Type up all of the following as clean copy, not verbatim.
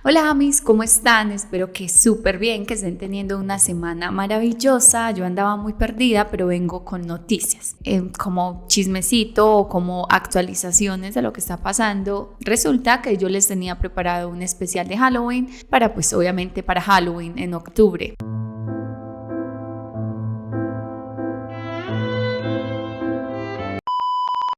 Hola amis, ¿cómo están? Espero que súper bien, que estén teniendo una semana maravillosa. Yo andaba muy perdida, pero vengo con noticias, como chismecito o como actualizaciones de lo que está pasando. Resulta que yo les tenía preparado un especial de Halloween pues obviamente para Halloween en octubre.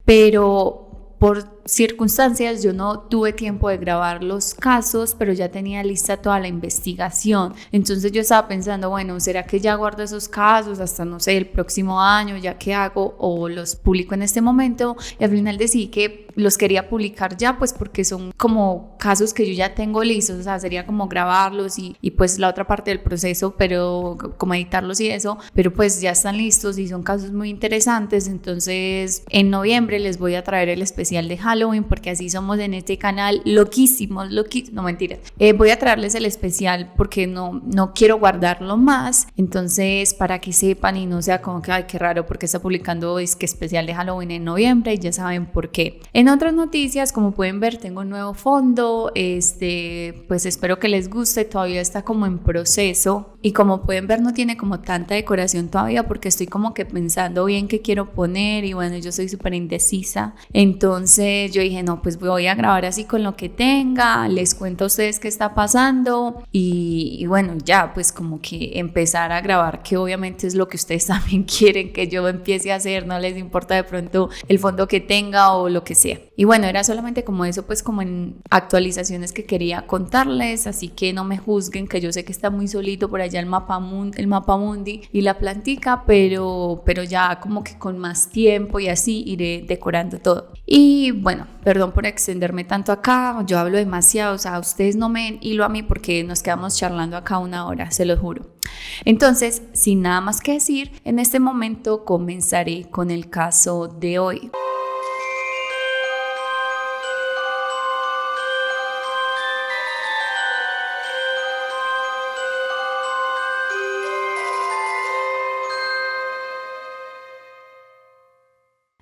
Pero por circunstancias yo no tuve tiempo de grabar los casos, pero ya tenía lista toda la investigación. Entonces yo estaba pensando, bueno, ¿será que ya guardo esos casos hasta, no sé, el próximo año? ¿Ya qué hago? ¿O los publico en este momento? Y al final decidí que los quería publicar ya, pues porque son como casos que yo ya tengo listos, o sea, sería como grabarlos y pues la otra parte del proceso, pero como editarlos y eso, pero pues ya están listos y son casos muy interesantes. Entonces en noviembre les voy a traer el especial de Halloween, porque así somos en este canal, loquísimos, no mentiras, voy a traerles el especial porque no quiero guardarlo más, entonces para que sepan y no sea como que ay qué raro porque está publicando es que especial de Halloween en noviembre, y ya saben por qué. En otras noticias, como pueden ver, tengo un nuevo fondo, pues espero que les guste, todavía está como en proceso y como pueden ver no tiene como tanta decoración todavía porque estoy como que pensando bien qué quiero poner y bueno, yo soy súper indecisa, entonces yo dije no, pues voy a grabar así con lo que tenga, les cuento a ustedes qué está pasando y bueno, ya pues como que empezar a grabar, que obviamente es lo que ustedes también quieren que yo empiece a hacer, no les importa de pronto el fondo que tenga o lo que sea. Y bueno, era solamente como eso, pues como en actualizaciones que quería contarles, así que no me juzguen, que yo sé que está muy solito por allá el mapa mundi y la plantica, pero ya como que con más tiempo y así iré decorando todo. Y bueno, perdón por extenderme tanto acá, yo hablo demasiado, o sea, ustedes no me hilo a mí porque nos quedamos charlando acá una hora, se los juro. Entonces, sin nada más que decir, en este momento comenzaré con el caso de hoy.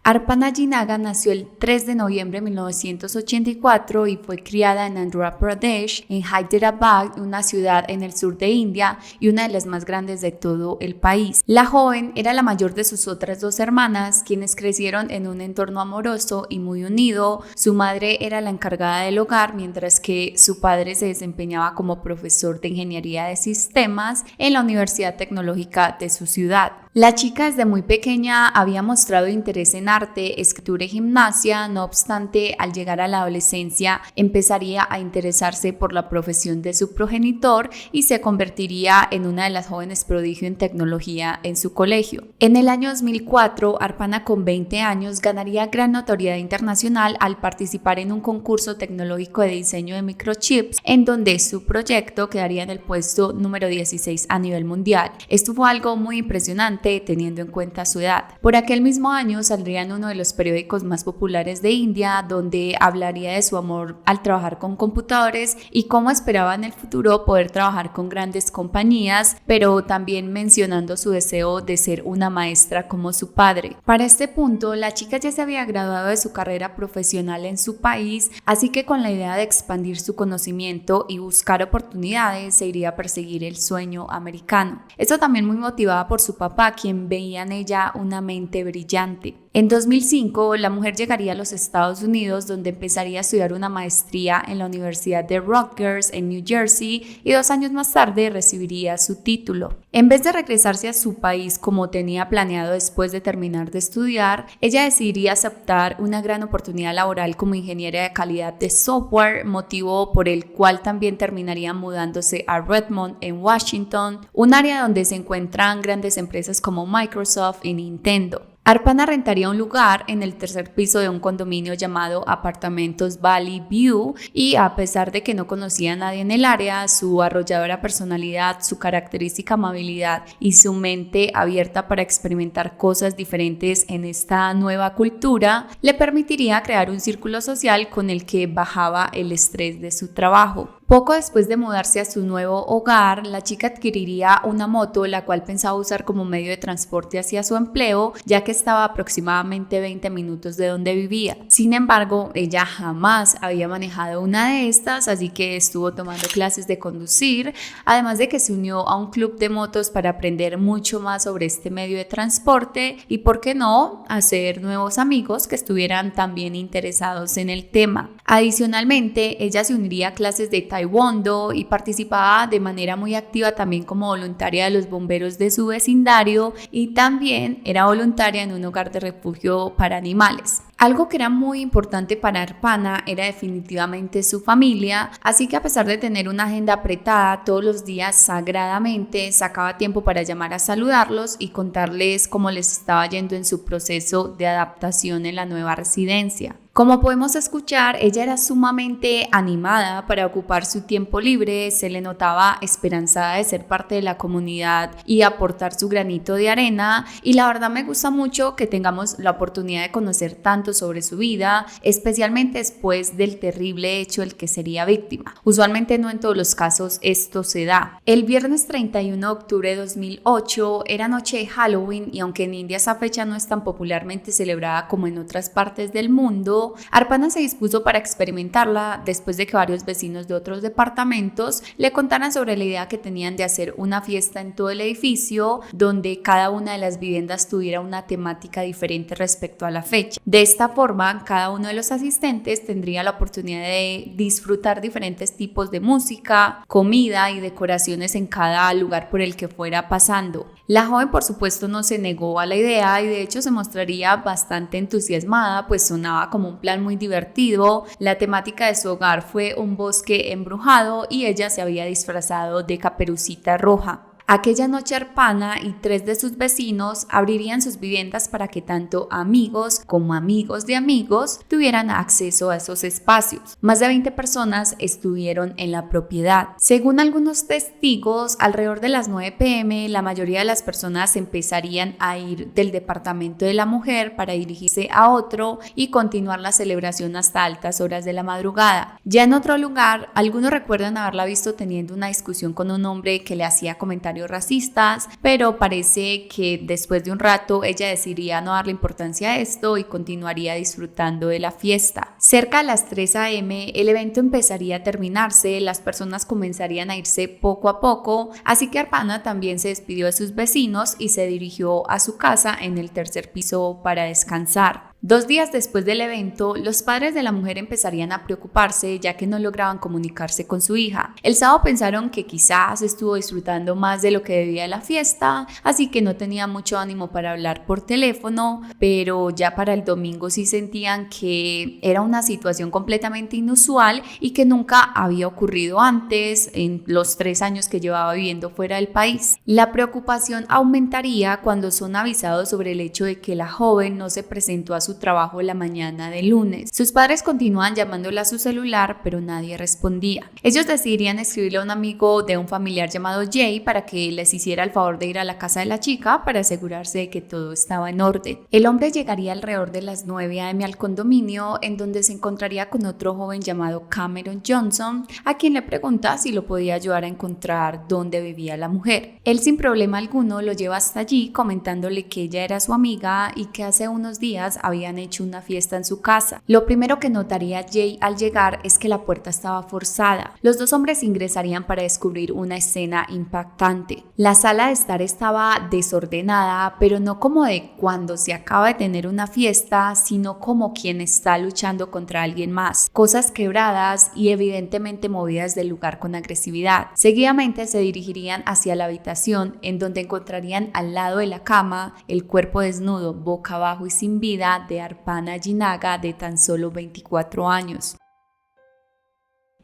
Arpana Jinaga nació el 3 de noviembre de 1984 y fue criada en Andhra Pradesh, en Hyderabad, una ciudad en el sur de India y una de las más grandes de todo el país. La joven era la mayor de sus otras dos hermanas, quienes crecieron en un entorno amoroso y muy unido. Su madre era la encargada del hogar, mientras que su padre se desempeñaba como profesor de ingeniería de sistemas en la Universidad Tecnológica de su ciudad. La chica desde muy pequeña había mostrado interés en arte, escritura y gimnasia, no obstante, al llegar a la adolescencia empezaría a interesarse por la profesión de su progenitor y se convertiría en una de las jóvenes prodigio en tecnología en su colegio. En el año 2004, Arpana con 20 años ganaría gran notoriedad internacional al participar en un concurso tecnológico de diseño de microchips, en donde su proyecto quedaría en el puesto número 16 a nivel mundial. Esto fue algo muy impresionante teniendo en cuenta su edad. Por aquel mismo año saldría en uno de los periódicos más populares de India, donde hablaría de su amor al trabajar con computadores y cómo esperaba en el futuro poder trabajar con grandes compañías, pero también mencionando su deseo de ser una maestra como su padre. Para este punto, la chica ya se había graduado de su carrera profesional en su país, así que con la idea de expandir su conocimiento y buscar oportunidades, se iría a perseguir el sueño americano. Esto también muy motivada por su papá, quien veía en ella una mente brillante. En 2005, la mujer llegaría a los Estados Unidos, donde empezaría a estudiar una maestría en la Universidad de Rutgers en New Jersey y 2 años más tarde recibiría su título. En vez de regresarse a su país como tenía planeado después de terminar de estudiar, ella decidiría aceptar una gran oportunidad laboral como ingeniera de calidad de software, motivo por el cual también terminaría mudándose a Redmond en Washington, un área donde se encuentran grandes empresas como Microsoft y Nintendo. Arpana rentaría un lugar en el tercer piso de un condominio llamado Apartamentos Valley View y a pesar de que no conocía a nadie en el área, su arrolladora personalidad, su característica amabilidad y su mente abierta para experimentar cosas diferentes en esta nueva cultura le permitiría crear un círculo social con el que bajaba el estrés de su trabajo. Poco después de mudarse a su nuevo hogar, la chica adquiriría una moto, la cual pensaba usar como medio de transporte hacia su empleo, ya que estaba aproximadamente 20 minutos de donde vivía. Sin embargo, ella jamás había manejado una de estas, así que estuvo tomando clases de conducir, además de que se unió a un club de motos para aprender mucho más sobre este medio de transporte y, por qué no, hacer nuevos amigos que estuvieran también interesados en el tema. Adicionalmente, ella se uniría a clases de taekwondo y participaba de manera muy activa también como voluntaria de los bomberos de su vecindario, y también era voluntaria en un hogar de refugio para animales. Algo que era muy importante para Arpana era definitivamente su familia, así que a pesar de tener una agenda apretada, todos los días sagradamente sacaba tiempo para llamar a saludarlos y contarles cómo les estaba yendo en su proceso de adaptación en la nueva residencia. Como podemos escuchar, ella era sumamente animada para ocupar su tiempo libre, se le notaba esperanzada de ser parte de la comunidad y aportar su granito de arena, y la verdad me gusta mucho que tengamos la oportunidad de conocer tanto sobre su vida, especialmente después del terrible hecho del que sería víctima. Usualmente no en todos los casos esto se da. El viernes 31 de octubre de 2008 era noche de Halloween, y aunque en India esa fecha no es tan popularmente celebrada como en otras partes del mundo, Arpana se dispuso para experimentarla después de que varios vecinos de otros departamentos le contaran sobre la idea que tenían de hacer una fiesta en todo el edificio donde cada una de las viviendas tuviera una temática diferente respecto a la fecha. De esta forma, cada uno de los asistentes tendría la oportunidad de disfrutar diferentes tipos de música, comida y decoraciones en cada lugar por el que fuera pasando. La joven, por supuesto, no se negó a la idea y de hecho se mostraría bastante entusiasmada, pues sonaba como un plan muy divertido. La temática de su hogar fue un bosque embrujado y ella se había disfrazado de Caperucita Roja. Aquella noche Arpana y 3 de sus vecinos abrirían sus viviendas para que tanto amigos como amigos de amigos tuvieran acceso a esos espacios. Más de 20 personas estuvieron en la propiedad. Según algunos testigos, alrededor de las 9 p.m. la mayoría de las personas empezarían a ir del departamento de la mujer para dirigirse a otro y continuar la celebración hasta altas horas de la madrugada. Ya en otro lugar, algunos recuerdan haberla visto teniendo una discusión con un hombre que le hacía comentarios racistas, pero parece que después de un rato ella decidiría no darle importancia a esto y continuaría disfrutando de la fiesta. Cerca de las 3 a.m. el evento empezaría a terminarse, las personas comenzarían a irse poco a poco, así que Arpana también se despidió de sus vecinos y se dirigió a su casa en el tercer piso para descansar. 2 días después del evento, los padres de la mujer empezarían a preocuparse ya que no lograban comunicarse con su hija. El sábado pensaron que quizás estuvo disfrutando más de lo que debía de la fiesta, así que no tenía mucho ánimo para hablar por teléfono, pero ya para el domingo sí sentían que era una situación completamente inusual y que nunca había ocurrido antes en los 3 años que llevaba viviendo fuera del país. La preocupación aumentaría cuando son avisados sobre el hecho de que la joven no se presentó a su trabajo la mañana del lunes. Sus padres continuaban llamándola a su celular, pero nadie respondía. Ellos decidirían escribirle a un amigo de un familiar llamado Jay para que les hiciera el favor de ir a la casa de la chica para asegurarse de que todo estaba en orden. El hombre llegaría alrededor de las 9 a.m. al condominio, en donde se encontraría con otro joven llamado Cameron Johnson, a quien le pregunta si lo podía ayudar a encontrar dónde vivía la mujer. Él sin problema alguno lo lleva hasta allí, comentándole que ella era su amiga y que hace unos días habían hecho una fiesta en su casa. Lo primero que notaría Jay al llegar es que la puerta estaba forzada. Los 2 hombres ingresarían para descubrir una escena impactante. La sala de estar estaba desordenada, pero no como de cuando se acaba de tener una fiesta, sino como quien está luchando contra alguien más. Cosas quebradas y evidentemente movidas del lugar con agresividad. Seguidamente se dirigirían hacia la habitación, en donde encontrarían al lado de la cama el cuerpo desnudo, boca abajo y sin vida, de Arpana Jinaga, de tan solo 24 años.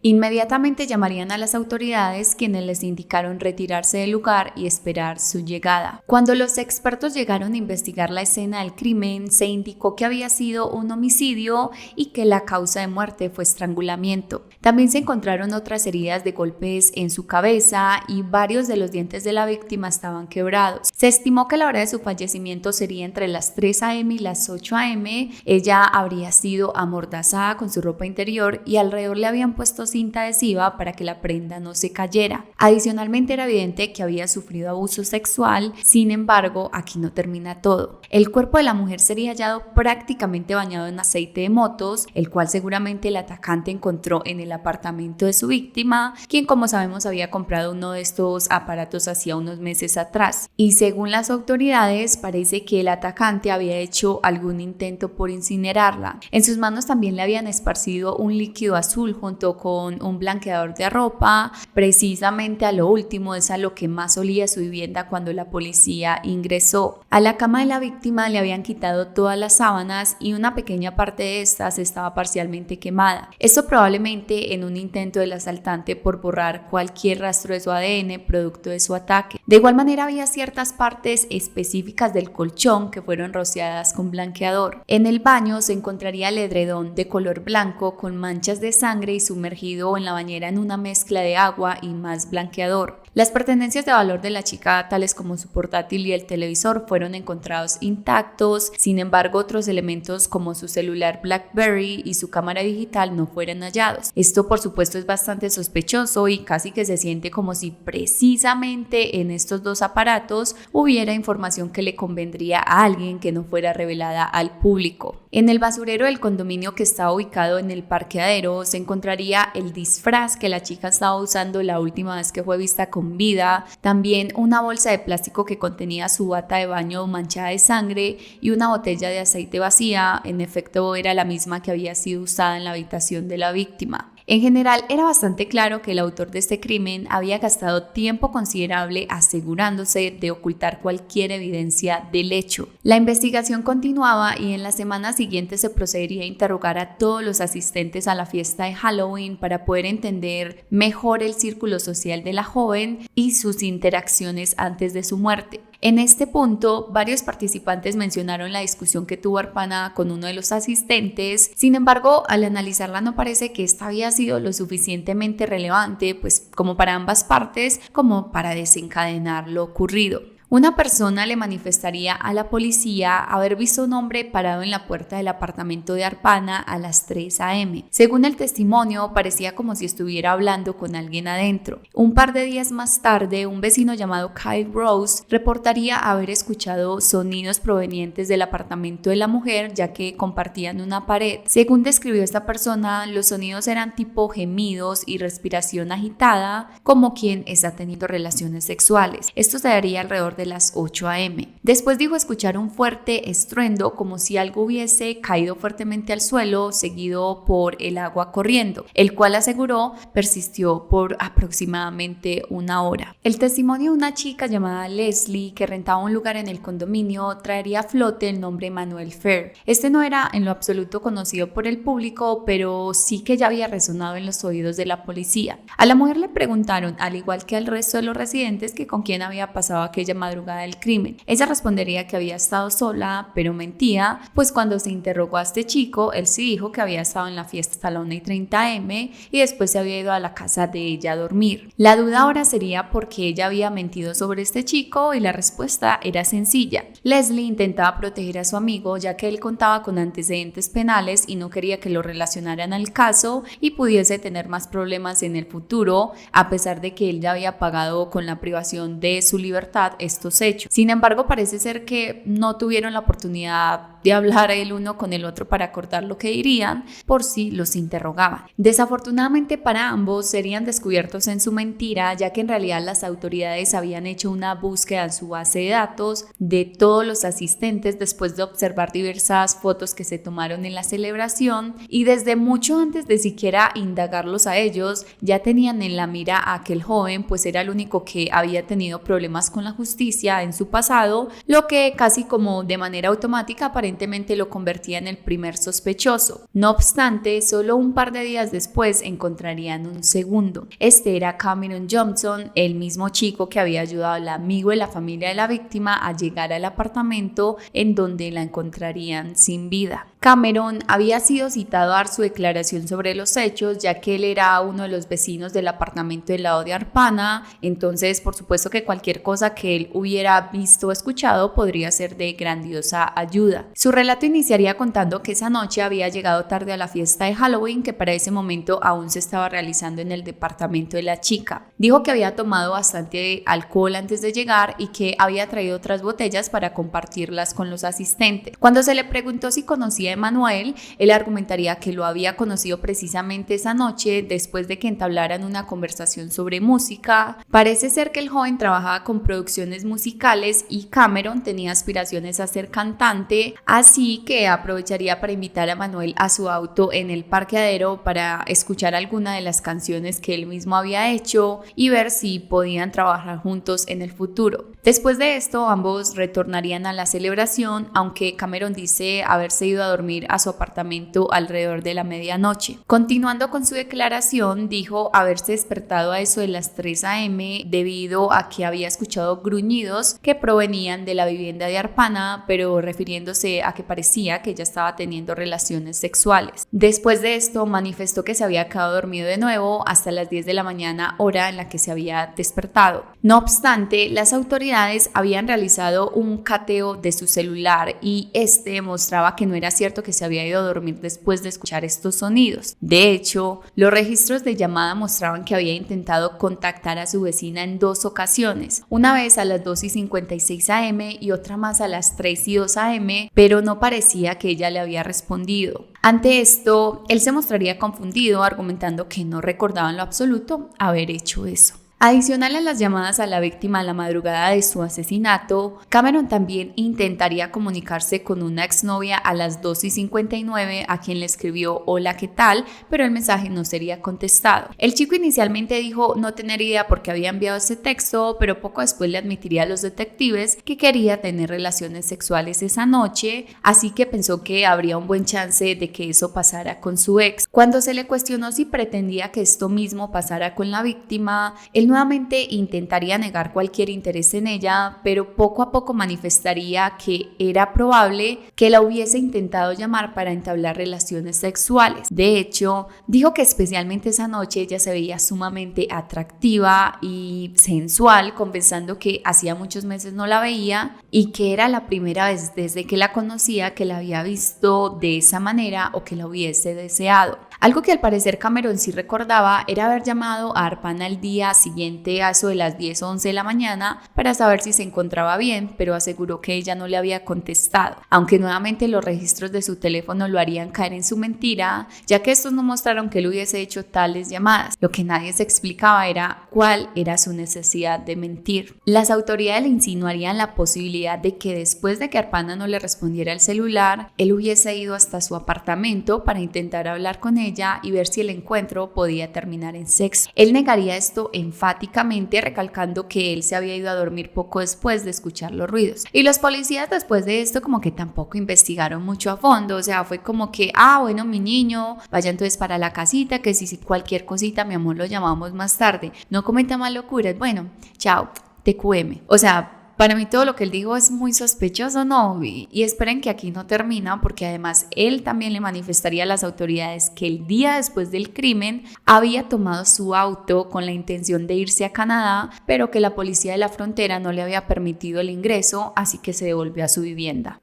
Inmediatamente llamarían a las autoridades, quienes les indicaron retirarse del lugar y esperar su llegada. Cuando los expertos llegaron a investigar la escena del crimen, se indicó que había sido un homicidio y que la causa de muerte fue estrangulamiento. También se encontraron otras heridas de golpes en su cabeza y varios de los dientes de la víctima estaban quebrados. Se estimó que la hora de su fallecimiento sería entre las 3 a.m. y las 8 a.m. Ella habría sido amordazada con su ropa interior y alrededor le habían puesto cinta adhesiva para que la prenda no se cayera. Adicionalmente era evidente que había sufrido abuso sexual. Sin embargo, aquí no termina todo. El cuerpo de la mujer sería hallado prácticamente bañado en aceite de motos, el cual seguramente el atacante encontró en el apartamento de su víctima, quien, como sabemos, había comprado uno de estos aparatos hacía unos meses atrás. Y según las autoridades, parece que el atacante había hecho algún intento por incinerarla. En sus manos también le habían esparcido un líquido azul junto con un blanqueador de ropa. Precisamente a lo último es a lo que más olía su vivienda cuando la policía ingresó. A la cama de la víctima le habían quitado todas las sábanas y una pequeña parte de estas estaba parcialmente quemada. Esto probablemente en un intento del asaltante por borrar cualquier rastro de su ADN producto de su ataque. De igual manera había ciertas partes específicas del colchón que fueron rociadas con blanqueador. En el baño se encontraría el edredón de color blanco con manchas de sangre y sumergido en la bañera en una mezcla de agua y más blanqueador. Las pertenencias de valor de la chica, tales como su portátil y el televisor, fueron encontrados intactos. Sin embargo, otros elementos como su celular BlackBerry y su cámara digital no fueron hallados. Esto, por supuesto, es bastante sospechoso y casi que se siente como si precisamente en estos dos aparatos hubiera información que le convendría a alguien que no fuera revelada al público. En el basurero del condominio, que estaba ubicado en el parqueadero, se encontraría el disfraz que la chica estaba usando la última vez que fue vista con vida, también una bolsa de plástico que contenía su bata de baño manchada de sangre y una botella de aceite vacía. En efecto, era la misma que había sido usada en la habitación de la víctima. En general, era bastante claro que el autor de este crimen había gastado tiempo considerable asegurándose de ocultar cualquier evidencia del hecho. La investigación continuaba y en las semanas siguientes se procedería a interrogar a todos los asistentes a la fiesta de Halloween para poder entender mejor el círculo social de la joven y sus interacciones antes de su muerte. En este punto, varios participantes mencionaron la discusión que tuvo Arpana con uno de los asistentes. Sin embargo, al analizarla no parece que esta había sido lo suficientemente relevante, pues como para ambas partes, como para desencadenar lo ocurrido. Una persona le manifestaría a la policía haber visto un hombre parado en la puerta del apartamento de Arpana a las 3 a.m. Según el testimonio, parecía como si estuviera hablando con alguien adentro. Un par de días más tarde, un vecino llamado Kyle Rose reportaría haber escuchado sonidos provenientes del apartamento de la mujer, ya que compartían una pared. Según describió esta persona, los sonidos eran tipo gemidos y respiración agitada, como quien está teniendo relaciones sexuales. Esto se daría alrededor de las 8 a.m. Después dijo escuchar un fuerte estruendo como si algo hubiese caído fuertemente al suelo, seguido por el agua corriendo, el cual aseguró persistió por aproximadamente una hora. El testimonio de una chica llamada Leslie, que rentaba un lugar en el condominio, traería a flote el nombre Manuel Fair. Este no era en lo absoluto conocido por el público, pero sí que ya había resonado en los oídos de la policía. A la mujer le preguntaron, al igual que al resto de los residentes, que con quién había pasado aquella madrugada del crimen. Ella respondería que había estado sola, pero mentía, pues cuando se interrogó a este chico, él sí dijo que había estado en la fiesta hasta la 1:30 a.m. y después se había ido a la casa de ella a dormir. La duda ahora sería por qué ella había mentido sobre este chico y la respuesta era sencilla. Leslie intentaba proteger a su amigo ya que él contaba con antecedentes penales y no quería que lo relacionaran al caso y pudiese tener más problemas en el futuro, a pesar de que él ya había pagado con la privación de su libertad estos hechos. Sin embargo, parece ser que no tuvieron la oportunidad de hablar el uno con el otro para acordar lo que dirían por si los interrogaban. Desafortunadamente para ambos serían descubiertos en su mentira, ya que en realidad las autoridades habían hecho una búsqueda en su base de datos de todos los asistentes después de observar diversas fotos que se tomaron en la celebración y desde mucho antes de siquiera indagarlos a ellos ya tenían en la mira a aquel joven, pues era el único que había tenido problemas con la justicia en su pasado, lo que casi como de manera automática aparentemente lo convertía en el primer sospechoso. No obstante, solo un par de días después encontrarían un segundo. Este era Cameron Johnson, el mismo chico que había ayudado al amigo de la familia de la víctima a llegar al apartamento en donde la encontrarían sin vida. Cameron había sido citado a dar su declaración sobre los hechos, ya que él era uno de los vecinos del apartamento del lado de Arpana, entonces por supuesto que cualquier cosa que él hubiera visto o escuchado podría ser de grandiosa ayuda. Su relato iniciaría contando que esa noche había llegado tarde a la fiesta de Halloween, que para ese momento aún se estaba realizando en el departamento de la chica. Dijo que había tomado bastante alcohol antes de llegar y que había traído otras botellas para compartirlas con los asistentes. Cuando se le preguntó si conocía a Emanuel, él argumentaría que lo había conocido precisamente esa noche después de que entablaran una conversación sobre música. Parece ser que el joven trabajaba con producciones musicales y Cameron tenía aspiraciones a ser cantante, así que aprovecharía para invitar a Emanuel a su auto en el parqueadero para escuchar alguna de las canciones que él mismo había hecho y ver si podían trabajar juntos en el futuro. Después de esto, ambos retornarían a la celebración, aunque Cameron dice haberse ido a dormir a su apartamento alrededor de la medianoche. Continuando con su declaración, dijo haberse despertado a eso de las 3 a.m. debido a que había escuchado gruñidos que provenían de la vivienda de Arpana, pero refiriéndose a que parecía que ella estaba teniendo relaciones sexuales. Después de esto, manifestó que se había quedado dormido de nuevo hasta las 10 de la mañana, hora en la que se había despertado. No obstante, las autoridades habían realizado un cateo de su celular y este mostraba que no era cierto que se había ido a dormir después de escuchar estos sonidos. De hecho, los registros de llamada mostraban que había intentado contactar a su vecina en 2 ocasiones, una vez a las 2:56 a.m. y otra más a las 3:02 a.m., pero no parecía que ella le había respondido. Ante esto, él se mostraría confundido, argumentando que no recordaba en lo absoluto haber hecho eso. Adicional a las llamadas a la víctima a la madrugada de su asesinato, Cameron también intentaría comunicarse con una exnovia a las 2:59 a quien le escribió "Hola, ¿qué tal?", pero el mensaje no sería contestado. El chico inicialmente dijo no tener idea por qué había enviado ese texto, pero poco después le admitiría a los detectives que quería tener relaciones sexuales esa noche, así que pensó que habría un buen chance de que eso pasara con su ex. Cuando se le cuestionó si pretendía que esto mismo pasara con la víctima, él nuevamente intentaría negar cualquier interés en ella, pero poco a poco manifestaría que era probable que la hubiese intentado llamar para entablar relaciones sexuales. De hecho, dijo que especialmente esa noche ella se veía sumamente atractiva y sensual, confesando que hacía muchos meses no la veía y que era la primera vez desde que la conocía que la había visto de esa manera o que la hubiese deseado. Algo que al parecer Cameron sí recordaba era haber llamado a Arpana el día siguiente a eso de las 10 o 11 de la mañana para saber si se encontraba bien, pero aseguró que ella no le había contestado, aunque nuevamente los registros de su teléfono lo harían caer en su mentira, ya que estos no mostraron que él hubiese hecho tales llamadas. Lo que nadie se explicaba era cuál era su necesidad de mentir. Las autoridades le insinuarían la posibilidad de que después de que Arpana no le respondiera el celular, él hubiese ido hasta su apartamento para intentar hablar con ella y ver si el encuentro podía terminar en sexo. Él negaría esto enfáticamente, recalcando que él se había ido a dormir poco después de escuchar los ruidos. Y los policías después de esto como que tampoco investigaron mucho a fondo, o sea, fue como que, bueno, mi niño, vaya entonces para la casita, que si cualquier cosita, mi amor, lo llamamos más tarde. No cometa más locuras, bueno, chao, TQM. O sea, para mí todo lo que él dijo es muy sospechoso, ¿no? Y esperen que aquí no termina, porque además él también le manifestaría a las autoridades que el día después del crimen había tomado su auto con la intención de irse a Canadá, pero que la policía de la frontera no le había permitido el ingreso, así que se devolvió a su vivienda.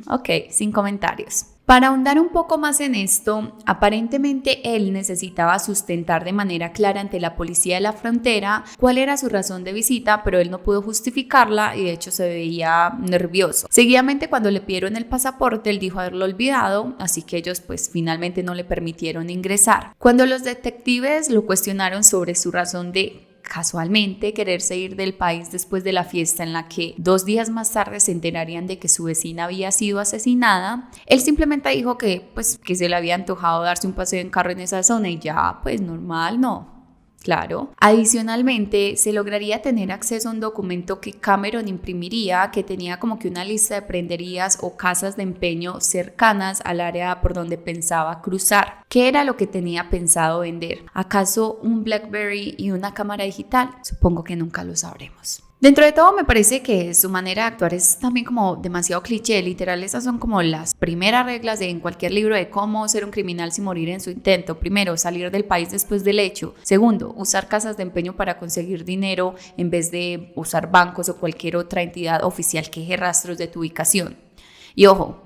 Ok, sin comentarios. Para ahondar un poco más en esto, aparentemente él necesitaba sustentar de manera clara ante la policía de la frontera cuál era su razón de visita, pero él no pudo justificarla y de hecho se veía nervioso. Seguidamente, cuando le pidieron el pasaporte, él dijo haberlo olvidado, así que ellos pues finalmente no le permitieron ingresar. Cuando los detectives lo cuestionaron sobre su razón de casualmente quererse ir del país después de la fiesta en la que 2 días más tarde se enterarían de que su vecina había sido asesinada, él simplemente dijo que se le había antojado darse un paseo en carro en esa zona y ya, pues normal, ¿no? Claro. Adicionalmente, se lograría tener acceso a un documento que Cameron imprimiría que tenía como que una lista de prenderías o casas de empeño cercanas al área por donde pensaba cruzar. ¿Qué era lo que tenía pensado vender? ¿Acaso un BlackBerry y una cámara digital? Supongo que nunca lo sabremos. Dentro de todo me parece que su manera de actuar es también como demasiado cliché, literal esas son como las primeras reglas en cualquier libro de cómo ser un criminal sin morir en su intento. Primero, salir del país después del hecho. Segundo, usar casas de empeño para conseguir dinero en vez de usar bancos o cualquier otra entidad oficial que deje rastros de tu ubicación. Y ojo,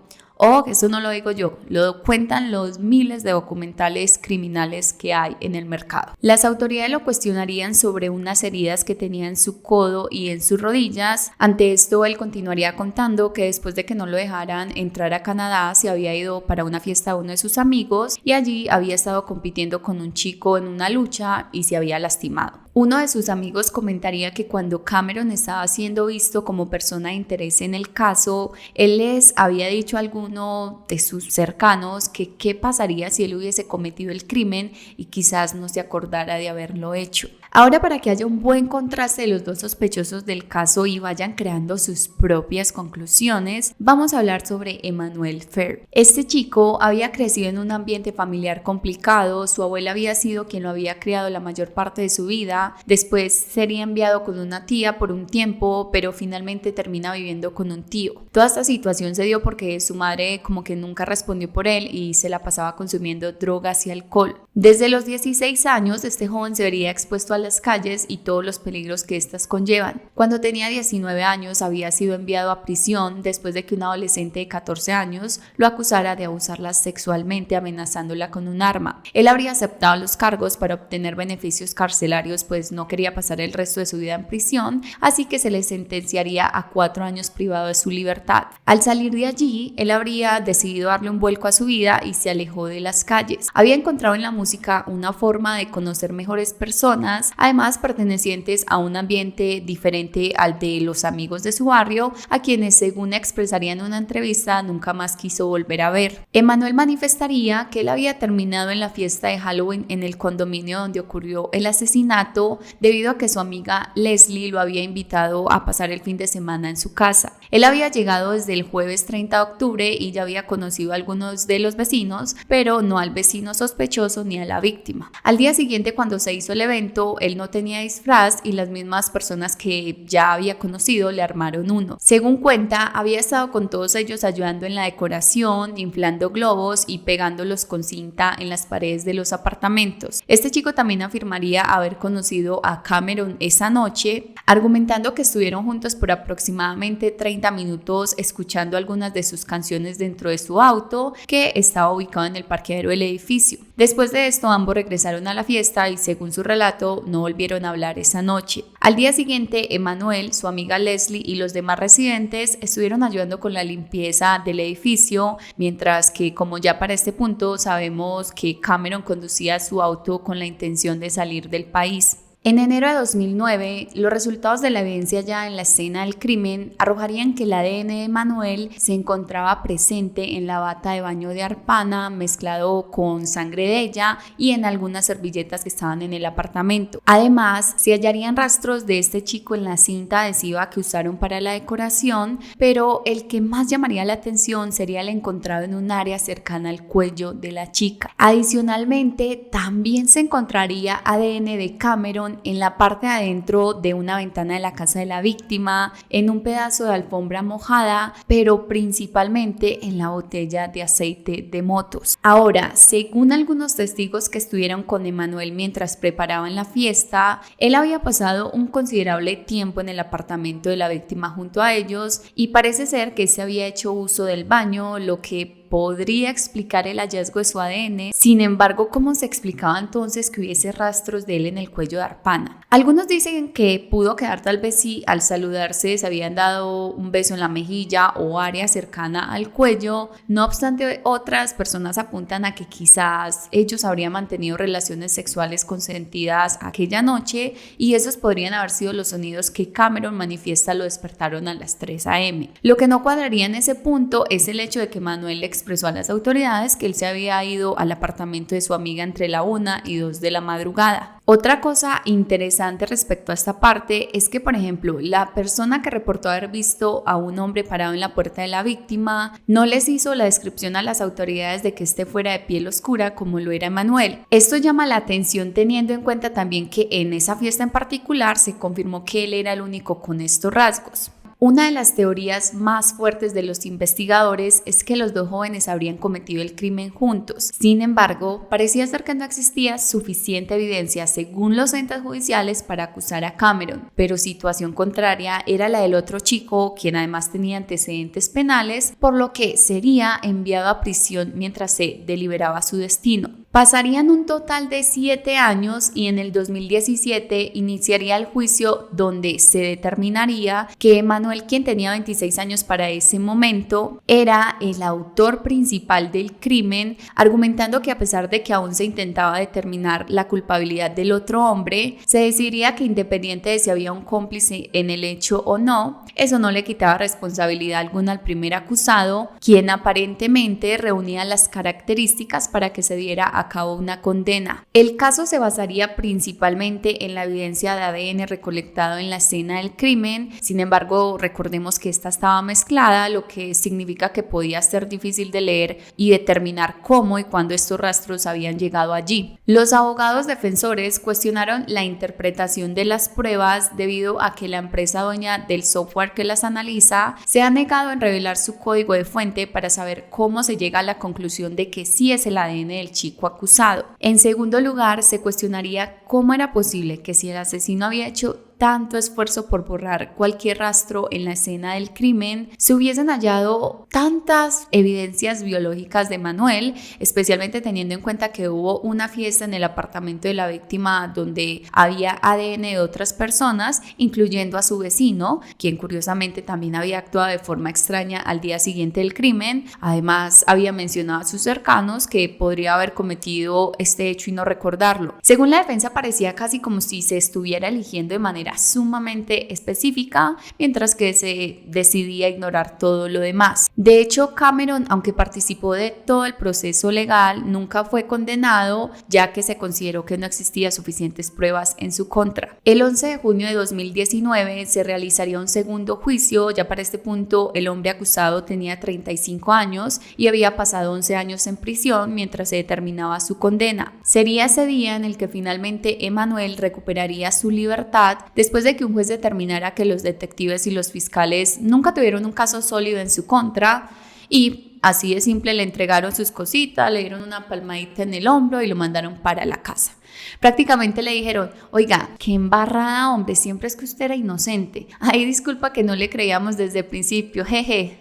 que eso no lo digo yo, lo cuentan los miles de documentales criminales que hay en el mercado. Las autoridades lo cuestionarían sobre unas heridas que tenía en su codo y en sus rodillas. Ante esto, él continuaría contando que después de que no lo dejaran entrar a Canadá, se había ido para una fiesta de uno de sus amigos y allí había estado compitiendo con un chico en una lucha y se había lastimado. Uno de sus amigos comentaría que cuando Cameron estaba siendo visto como persona de interés en el caso, él les había dicho a alguno de sus cercanos que qué pasaría si él hubiese cometido el crimen y quizás no se acordara de haberlo hecho. Ahora, para que haya un buen contraste de los dos sospechosos del caso y vayan creando sus propias conclusiones, vamos a hablar sobre Emmanuel Fair. Este chico había crecido en un ambiente familiar complicado, su abuela había sido quien lo había criado la mayor parte de su vida, después sería enviado con una tía por un tiempo, pero finalmente termina viviendo con un tío. Toda esta situación se dio porque su madre como que nunca respondió por él y se la pasaba consumiendo drogas y alcohol. Desde los 16 años, este joven se vería expuesto a las calles y todos los peligros que éstas conllevan. Cuando tenía 19 años había sido enviado a prisión después de que un adolescente de 14 años lo acusara de abusarla sexualmente amenazándola con un arma. Él habría aceptado los cargos para obtener beneficios carcelarios, pues no quería pasar el resto de su vida en prisión, así que se le sentenciaría a 4 años privado de su libertad. Al salir de allí, él habría decidido darle un vuelco a su vida y se alejó de las calles. Había encontrado en la música una forma de conocer mejores personas, además pertenecientes a un ambiente diferente al de los amigos de su barrio, a quienes, según expresaría en una entrevista, nunca más quiso volver a ver. Emmanuel manifestaría que él había terminado en la fiesta de Halloween en el condominio donde ocurrió el asesinato debido a que su amiga Leslie lo había invitado a pasar el fin de semana en su casa. Él había llegado desde el jueves 30 de octubre y ya había conocido a algunos de los vecinos, pero no al vecino sospechoso ni a la víctima. Al día siguiente, cuando se hizo el evento, él no tenía disfraz y las mismas personas que ya había conocido le armaron uno. Según cuenta, había estado con todos ellos ayudando en la decoración, inflando globos y pegándolos con cinta en las paredes de los apartamentos. Este chico también afirmaría haber conocido a Cameron esa noche, argumentando que estuvieron juntos por aproximadamente 30 minutos escuchando algunas de sus canciones dentro de su auto, que estaba ubicado en el parqueadero del edificio. Después de esto, ambos regresaron a la fiesta y, según su relato, no volvieron a hablar esa noche. Al día siguiente, Emmanuel, su amiga Leslie y los demás residentes estuvieron ayudando con la limpieza del edificio, mientras que, como ya para este punto sabemos que Cameron conducía su auto con la intención de salir del país. En enero de 2009, los resultados de la evidencia ya en la escena del crimen arrojarían que el ADN de Emmanuel se encontraba presente en la bata de baño de Arpana, mezclado con sangre de ella y en algunas servilletas que estaban en el apartamento. Además, se hallarían rastros de este chico en la cinta adhesiva que usaron para la decoración, pero el que más llamaría la atención sería el encontrado en un área cercana al cuello de la chica. Adicionalmente, también se encontraría ADN de Cameron en la parte de adentro de una ventana de la casa de la víctima, en un pedazo de alfombra mojada, pero principalmente en la botella de aceite de motos. Ahora, según algunos testigos que estuvieron con Emmanuel mientras preparaban la fiesta, él había pasado un considerable tiempo en el apartamento de la víctima junto a ellos y parece ser que se había hecho uso del baño, lo que podría explicar el hallazgo de su ADN. Sin embargo, ¿cómo se explicaba entonces que hubiese rastros de él en el cuello de Arpana? Algunos dicen que pudo quedar tal vez si al saludarse se habían dado un beso en la mejilla o área cercana al cuello. No obstante, otras personas apuntan a que quizás ellos habrían mantenido relaciones sexuales consentidas aquella noche y esos podrían haber sido los sonidos que Cameron manifiesta lo despertaron a las 3 a.m. Lo que no cuadraría en ese punto es el hecho de que Manuel expresó a las autoridades que él se había ido al apartamento de su amiga entre la 1 y 2 de la madrugada. Otra cosa interesante respecto a esta parte es que, por ejemplo, la persona que reportó haber visto a un hombre parado en la puerta de la víctima no les hizo la descripción a las autoridades de que este fuera de piel oscura como lo era Emanuel. Esto llama la atención teniendo en cuenta también que en esa fiesta en particular se confirmó que él era el único con estos rasgos. Una de las teorías más fuertes de los investigadores es que los dos jóvenes habrían cometido el crimen juntos. Sin embargo, parecía ser que no existía suficiente evidencia según los entes judiciales para acusar a Cameron, pero situación contraria era la del otro chico, quien además tenía antecedentes penales, por lo que sería enviado a prisión mientras se deliberaba su destino. Pasarían un total de 7 años y en el 2017 iniciaría el juicio donde se determinaría que Emanuel, quien tenía 26 años para ese momento, era el autor principal del crimen, argumentando que a pesar de que aún se intentaba determinar la culpabilidad del otro hombre, se decidiría que independiente de si había un cómplice en el hecho o no, eso no le quitaba responsabilidad alguna al primer acusado, quien aparentemente reunía las características para que se diera a cabo una condena. El caso se basaría principalmente en la evidencia de ADN recolectado en la escena del crimen. Sin embargo, recordemos que esta estaba mezclada, lo que significa que podía ser difícil de leer y determinar cómo y cuándo estos rastros habían llegado allí. Los abogados defensores cuestionaron la interpretación de las pruebas debido a que la empresa dueña del software que las analiza se ha negado en revelar su código de fuente para saber cómo se llega a la conclusión de que sí es el ADN del chico acusado. En segundo lugar, se cuestionaría cómo era posible que si el asesino había hecho tanto esfuerzo por borrar cualquier rastro en la escena del crimen, se hubiesen hallado tantas evidencias biológicas de Emanuel, especialmente teniendo en cuenta que hubo una fiesta en el apartamento de la víctima donde había ADN de otras personas, incluyendo a su vecino, quien curiosamente también había actuado de forma extraña al día siguiente del crimen. Además, había mencionado a sus cercanos que podría haber cometido este hecho y no recordarlo. Según la defensa, parecía casi como si se estuviera eligiendo de manera sumamente específica, mientras que se decidía ignorar todo lo demás. De hecho, Cameron, aunque participó de todo el proceso legal, nunca fue condenado, ya que se consideró que no existían suficientes pruebas en su contra. El 11 de junio de 2019 se realizaría un segundo juicio. Ya para este punto el hombre acusado tenía 35 años y había pasado 11 años en prisión mientras se determinaba su condena. Sería ese día en el que finalmente Emanuel recuperaría su libertad después de que un juez determinara que los detectives y los fiscales nunca tuvieron un caso sólido en su contra y así de simple le entregaron sus cositas, le dieron una palmadita en el hombro y lo mandaron para la casa. Prácticamente le dijeron: oiga, qué embarrada, hombre, siempre es que usted era inocente. Ay, disculpa que no le creíamos desde el principio, jeje.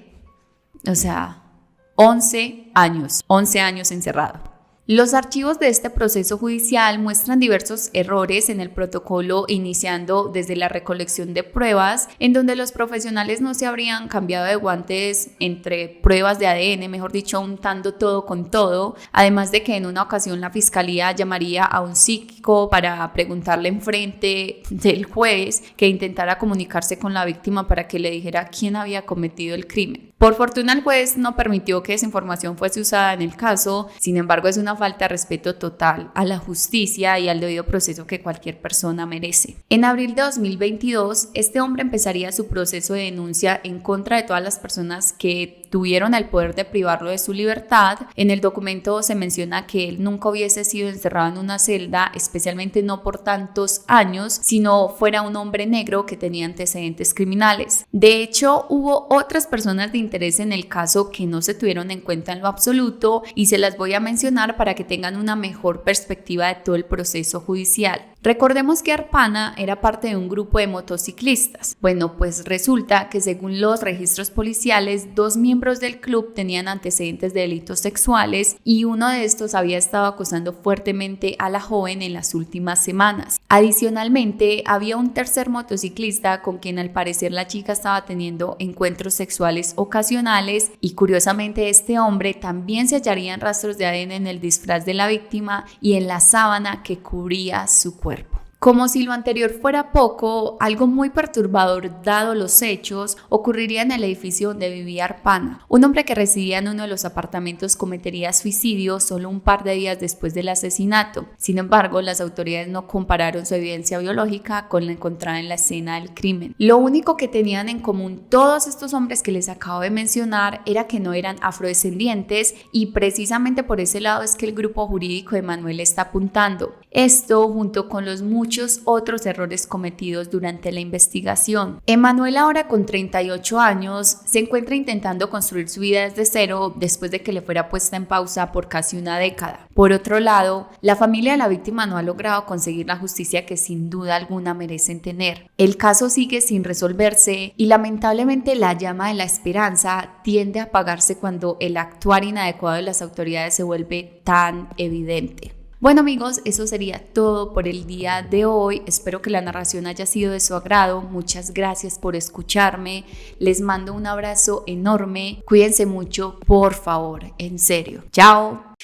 O sea, 11 años encerrado. Los archivos de este proceso judicial muestran diversos errores en el protocolo, iniciando desde la recolección de pruebas, en donde los profesionales no se habrían cambiado de guantes entre pruebas de ADN, mejor dicho, untando todo con todo, además de que en una ocasión la fiscalía llamaría a un psíquico para preguntarle enfrente del juez que intentara comunicarse con la víctima para que le dijera quién había cometido el crimen. Por fortuna, el juez no permitió que esa información fuese usada en el caso. Sin embargo, es una falta de respeto total a la justicia y al debido proceso que cualquier persona merece. En abril de 2022, este hombre empezaría su proceso de denuncia en contra de todas las personas que tuvieron el poder de privarlo de su libertad. En el documento se menciona que él nunca hubiese sido encerrado en una celda, especialmente no por tantos años, sino fuera un hombre negro que tenía antecedentes criminales. De hecho, hubo otras personas de interés en el caso que no se tuvieron en cuenta en lo absoluto y se las voy a mencionar para que tengan una mejor perspectiva de todo el proceso judicial. Recordemos que Arpana era parte de un grupo de motociclistas. Bueno, pues resulta que según los registros policiales, 2 miembros del club tenían antecedentes de delitos sexuales y uno de estos había estado acosando fuertemente a la joven en las últimas semanas. Adicionalmente, había un tercer motociclista con quien al parecer la chica estaba teniendo encuentros sexuales ocasionales y curiosamente este hombre también se hallarían rastros de ADN en el disfraz de la víctima y en la sábana que cubría su cuerpo. Como si lo anterior fuera poco, algo muy perturbador dado los hechos ocurriría en el edificio donde vivía Arpana. Un hombre que residía en uno de los apartamentos cometería suicidio solo un par de días después del asesinato. Sin embargo, las autoridades no compararon su evidencia biológica con la encontrada en la escena del crimen. Lo único que tenían en común todos estos hombres que les acabo de mencionar era que no eran afrodescendientes, y precisamente por ese lado es que el grupo jurídico de Manuel está apuntando. Esto junto con los muchos otros errores cometidos durante la investigación. Emanuel, ahora con 38 años, se encuentra intentando construir su vida desde cero después de que le fuera puesta en pausa por casi una década. Por otro lado, la familia de la víctima no ha logrado conseguir la justicia que sin duda alguna merecen tener. El caso sigue sin resolverse y lamentablemente la llama de la esperanza tiende a apagarse cuando el actuar inadecuado de las autoridades se vuelve tan evidente. Bueno amigos, eso sería todo por el día de hoy. Espero que la narración haya sido de su agrado. Muchas gracias por escucharme. Les mando un abrazo enorme. Cuídense mucho, por favor, en serio. Chao.